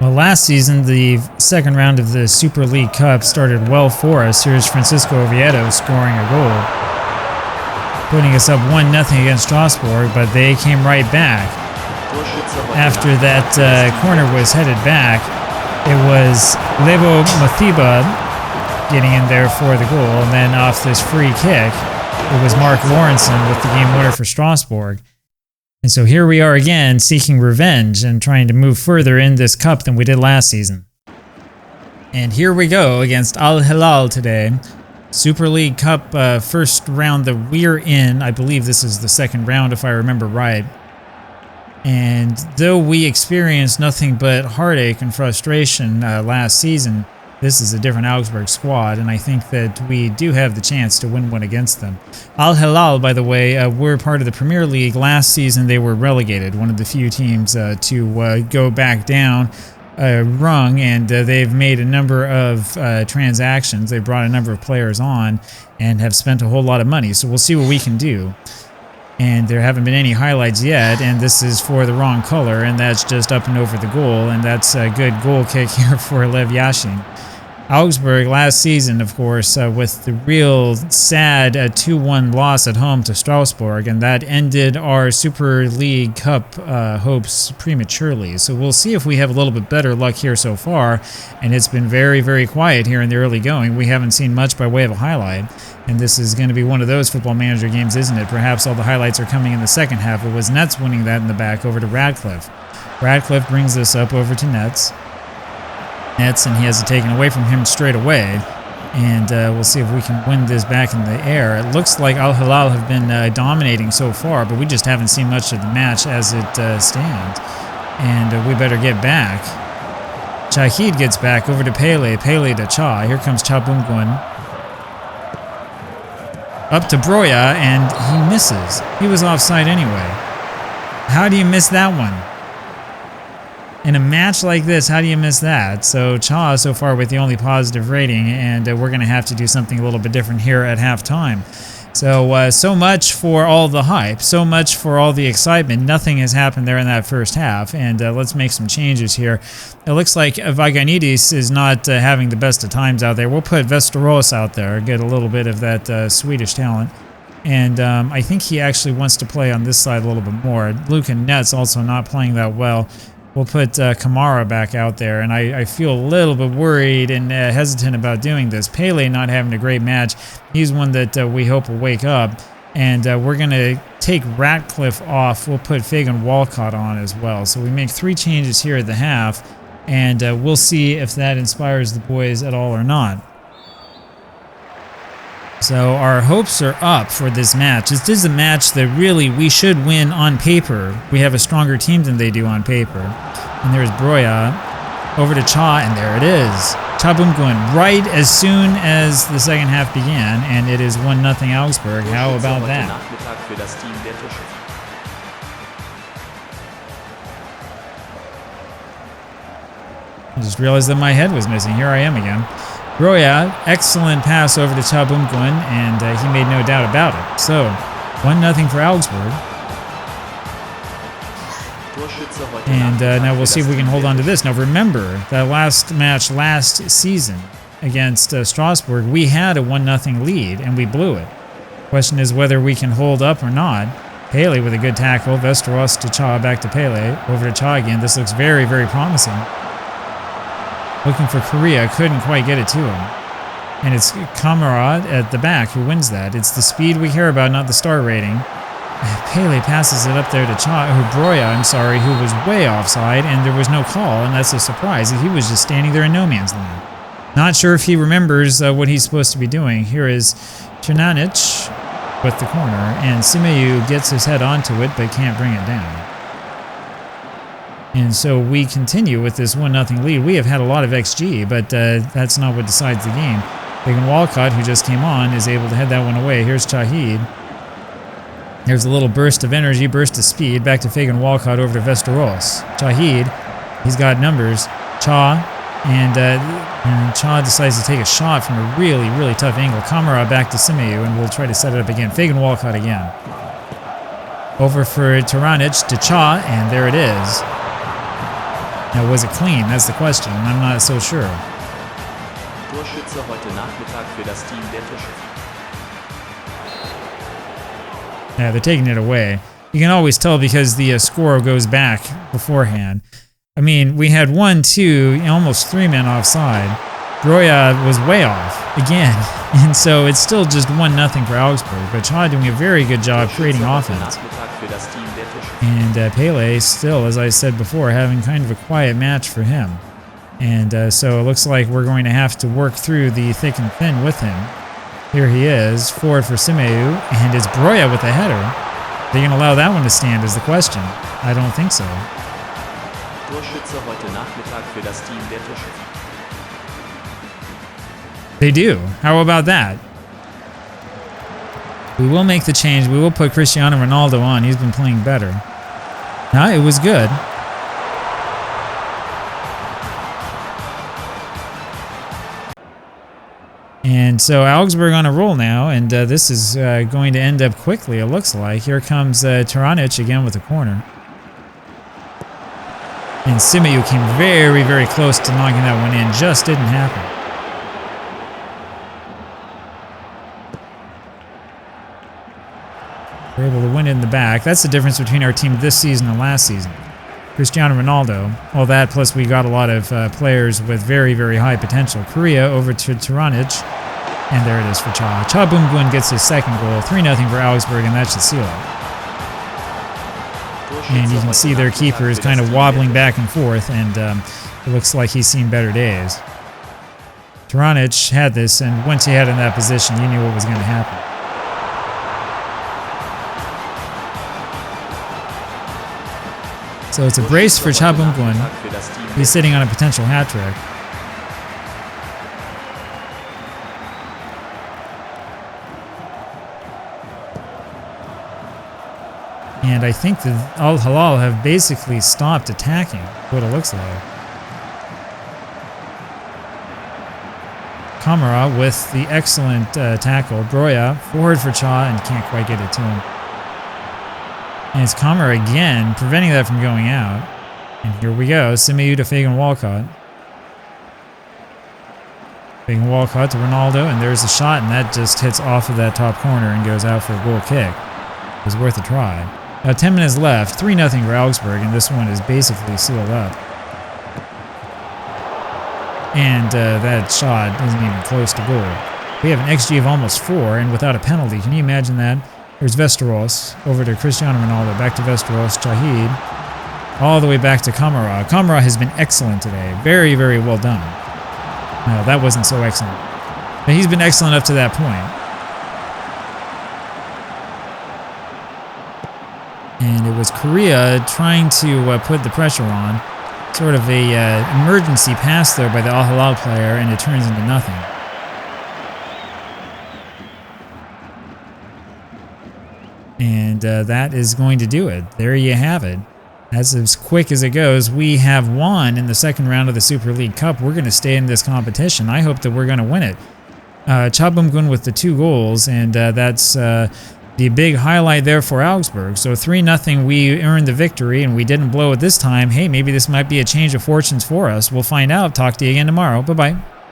Well, last season, the second round of the Super League Cup started well for us. Here's Francisco Oviedo scoring a goal, putting us up 1-0 against Strausbourg, but they came right back. After that corner was headed back, it was Levo Mathiba getting in there for the goal, and then off this free kick, it was Mark Lawrenson with the game winner for Strausbourg. And so here we are again, seeking revenge and trying to move further in this cup than we did last season. And here we go against Al-Hilal today. Super League Cup first round that we're in. I believe this is the second round if I remember right. And though we experienced nothing but heartache and frustration last season, this is a different Augsburg squad, and I think that we do have the chance to win one against them. Al-Hilal, by the way, were part of the Premier League. Last season they were relegated, one of the few teams to go back down rung, and they've made a number of transactions. They've brought a number of players on and have spent a whole lot of money, so we'll see what we can do. And there haven't been any highlights yet, and this is for the wrong color, and that's just up and over the goal, and that's a good goal kick here for Lev Yashin. Augsburg last season, of course, with the real sad 2-1 loss at home to Strausbourg, and that ended our Super League Cup hopes prematurely. So we'll see if we have a little bit better luck here so far, and it's been very, very quiet here in the early going. We haven't seen much by way of a highlight, and this is going to be one of those Football Manager games, isn't it? Perhaps all the highlights are coming in the second half. It was Nets winning that in the back over to Radcliffe. Radcliffe brings this up over to Nets, and he has it taken away from him straight away. And we'll see if we can win this back in the air. It looks like Al-Hilal have been dominating so far, but we just haven't seen much of the match as it stands. And we better get back. Shahid gets back over to Pele. Pele to Cha. Here comes Cha Bumgun. Up to Broya, and he misses. He was offside anyway. How do you miss that one? In a match like this, how do you miss that? So Cha so far with the only positive rating, and we're going to have to do something a little bit different here at halftime. So, so much for all the hype, so much for all the excitement. Nothing has happened there in that first half, and let's make some changes here. It looks like Vaganidis is not having the best of times out there. We'll put Västerås out there, get a little bit of that Swedish talent. And I think he actually wants to play on this side a little bit more. Luka Netz also not playing that well. We'll put Kamara back out there, and I feel a little bit worried and hesitant about doing this. Pele not having a great match. He's one that we hope will wake up, and we're going to take Ratcliffe off. We'll put Fagan Walcott on as well. So we make 3 changes here at the half, and we'll see if that inspires the boys at all or not. So our hopes are up for this match. This is a match that really we should win on paper. We have a stronger team than they do on paper. And there's Broya over to Cha, and there it is. Cha Bumgun right as soon as the second half began, and it is 1-0 Augsburg. How about that? I just realized that my head was missing. Here I am again. Broya, excellent pass over to Cha Bumgun, and he made no doubt about it. So, 1-0 for Augsburg. And now we'll see if we can hold on to this. Now remember, that last match last season against Strausbourg, we had a 1-0 lead, and we blew it. Question is whether we can hold up or not. Pele with a good tackle. Västerås to Cha, back to Pele. Over to Cha again. This looks very, very promising. Looking for Korea, couldn't quite get it to him. And it's Kamara at the back who wins that. It's the speed we care about, not the star rating. Pele passes it up there to Broya, who was way offside, and there was no call, and that's a surprise. He was just standing there in no man's land. Not sure if he remembers what he's supposed to be doing. Here is Černanic with the corner, and Simeyu gets his head onto it, but can't bring it down. And so we continue with this 1-0 lead. We have had a lot of XG, but that's not what decides the game. Fagan Walcott, who just came on, is able to head that one away. Here's Shahid. There's a little burst of energy, burst of speed. Back to Fagan Walcott over to Västerås. Shahid, he's got numbers. Cha, and Cha decides to take a shot from a really, really tough angle. Kamara back to Simeyu, and we'll try to set it up again. Fagan Walcott again. Over for Černanic to Cha, and there it is. Now, was it clean? That's the question, and I'm not so sure. Torschütze heute Nachmittag für das Team der Torschützen. Yeah, they're taking it away. You can always tell because the score goes back beforehand. I mean, we had 1, 2, almost 3 men offside. Broya was way off again, and so it's still just 1-0 for Augsburg. But Cha doing a very good job creating offense. And Pele still, as I said before, having kind of a quiet match for him. And so it looks like we're going to have to work through the thick and thin with him. Here he is, forward for Simeu, and it's Broya with the header. Are they going to allow that one to stand is the question. I don't think so. Torschütze heute Nachmittag für das Team der Torschützen. They do. How about that? We will make the change. We will put Cristiano Ronaldo on. He's been playing better. No, it was good. And so Augsburg on a roll now, and this is going to end up quickly, it looks like. Here comes Taranic again with a corner. And Simeu came very, very close to knocking that one in. Just didn't happen. We're able to win it in the back. That's the difference between our team this season and last season. Cristiano Ronaldo, all that, plus we got a lot of players with very, very high potential. Korea over to Taranic, and there it is for Cha. Cha Bum-Gun gets his second goal, 3-0 for Augsburg, and that should seal it. And you can see their keeper is kind of wobbling back and forth, and it looks like he's seen better days. Taranic had this, and once he had it in that position, you knew what was going to happen. So it's a brace for Cha Bum-Gun. He's sitting on a potential hat trick. And I think the Al-Hilal have basically stopped attacking, what it looks like. Kamara with the excellent tackle. Broya forward for Cha and can't quite get it to him. And it's Kamara again, preventing that from going out. And here we go, Simeu to Fagan Walcott. Fagan Walcott to Ronaldo, and there's a shot, and that just hits off of that top corner and goes out for a goal kick. It was worth a try. Now 10 minutes left, 3-0 for Augsburg, and this one is basically sealed up. And that shot isn't even close to goal. We have an XG of almost 4, and without a penalty. Can you imagine that? There's Vesteros, over to Cristiano Ronaldo, back to Vesteros, Shahid, all the way back to Kamara. Kamara has been excellent today. Very, very well done. No, that wasn't so excellent. But he's been excellent up to that point. And it was Korea trying to put the pressure on. Sort of a emergency pass there by the Al-Hilal player, and it turns into nothing. And that is going to do it. There you have it. That's as quick as it goes. We have won in the second round of the Super League Cup. We're going to stay in this competition. I hope that we're going to win it. Cha Bum-Gun with the 2 goals, and that's the big highlight there for Augsburg. So 3-0, we earned the victory, and we didn't blow it this time. Hey, maybe this might be a change of fortunes for us. We'll find out. Talk to you again tomorrow. Bye-bye.